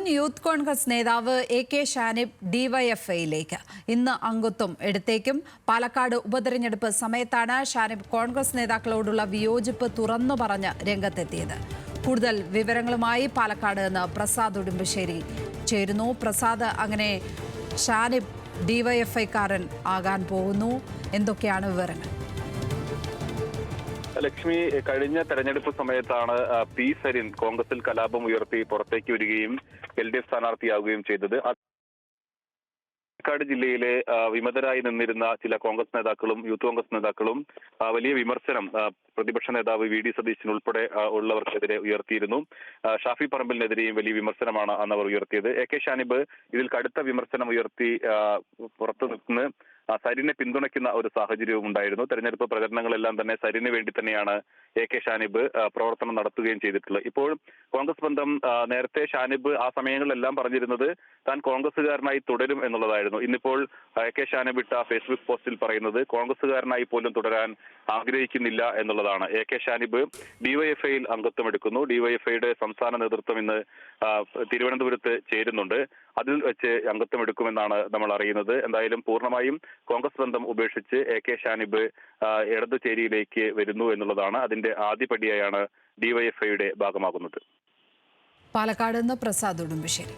മുൻ യൂത്ത് കോൺഗ്രസ് നേതാവ് എ.കെ. ഷാനിബ് ഡിവൈഎഫ്ഐയിലേക്ക് ഇന്ന് അംഗത്വം എടുത്തേക്കും. പാലക്കാട് ഉപതെരഞ്ഞെടുപ്പ് സമയത്താണ് ഷാനിബ് കോൺഗ്രസ് നേതാക്കളോടുള്ള വിയോജിപ്പ് തുറന്നു പറഞ്ഞ് രംഗത്തെത്തിയത്. കൂടുതൽ വിവരങ്ങളുമായി പാലക്കാട് നിന്ന് പ്രസാദ് ഉടുമ്പശ്ശേരി ചേരുന്നു. പ്രസാദ്, അങ്ങനെ ഷാനിബ് ഡിവൈഎഫ്ഐക്കാരൻ ആകാൻ പോകുന്നു, എന്തൊക്കെയാണ് വിവരങ്ങൾ? ലക്ഷ്മി, കഴിഞ്ഞ തെരഞ്ഞെടുപ്പ് സമയത്താണ് പി സരിൻ കോൺഗ്രസിൽ കലാപം ഉയർത്തി പുറത്തേക്ക് വരികയും LDF സ്ഥാനാർത്ഥിയാവുകയും ചെയ്തത്. പാലക്കാട് ജില്ലയിലെ വിമതരായി നിന്നിരുന്ന ചില കോൺഗ്രസ് നേതാക്കളും യൂത്ത് കോൺഗ്രസ് നേതാക്കളും വലിയ വിമർശനം പ്രതിപക്ഷ നേതാവ് VD സതീശൻ ഉൾപ്പെടെ ഉള്ളവർക്കെതിരെ ഉയർത്തിയിരുന്നു. ഷാഫി പറമ്പലിനെതിരെയും വലിയ വിമർശനമാണ് അന്ന് അവർ ഉയർത്തിയത്. എ.കെ. ഷാനിബ് ഇതിൽ കടുത്ത വിമർശനം ഉയർത്തി പുറത്തു നിന്ന് സരിനെ പിന്തുണയ്ക്കുന്ന ഒരു സാഹചര്യവും ഉണ്ടായിരുന്നു. തെരഞ്ഞെടുപ്പ് പ്രചരണങ്ങളെല്ലാം തന്നെ സരിന് വേണ്ടി തന്നെയാണ് എ.കെ. ഷാനിബ് പ്രവർത്തനം നടത്തുകയും ചെയ്തിട്ടുള്ളത്. ഇപ്പോൾ കോൺഗ്രസ് ബന്ധം നേരത്തെ ഷാനിബ് ആ സമയങ്ങളിലെല്ലാം പറഞ്ഞിരുന്നത് താൻ കോൺഗ്രസുകാരനായി തുടരും എന്നുള്ളതായിരുന്നു. ഇന്നിപ്പോൾ എ.കെ. ഷാനിബ് ഇട്ട ഫേസ്ബുക്ക് പോസ്റ്റിൽ പറയുന്നത് കോൺഗ്രസുകാരനായി പോലും തുടരാൻ ആഗ്രഹിക്കുന്നില്ല എന്നുള്ളതാണ്. എ.കെ. ഷാനിബ് ഡിവൈഎഫ്ഐയിൽ അംഗത്വം എടുക്കുന്നു. ഡിവൈഎഫ്ഐയുടെ സംസ്ഥാന നേതൃത്വം ഇന്ന് തിരുവനന്തപുരത്ത് ചേരുന്നുണ്ട്. അതിൽ വെച്ച് അംഗത്വം എടുക്കുമെന്നാണ് നമ്മൾ അറിയുന്നത്. എന്തായാലും പൂർണ്ണമായും കോൺഗ്രസ് ബന്ധം ഉപേക്ഷിച്ച് എ.കെ. ഷാനിബ് ഇടതു ചേരിയിലേക്ക് വരുന്നു എന്നുള്ളതാണ്. അതിന്റെ ആദ്യപടിയായാണ് ഡിവൈഎഫ്ഐയുടെ ഭാഗമാകുന്നത്. പാലക്കാട് നിന്ന് പ്രസാദ് ഉടുമ്പശ്ശേരി.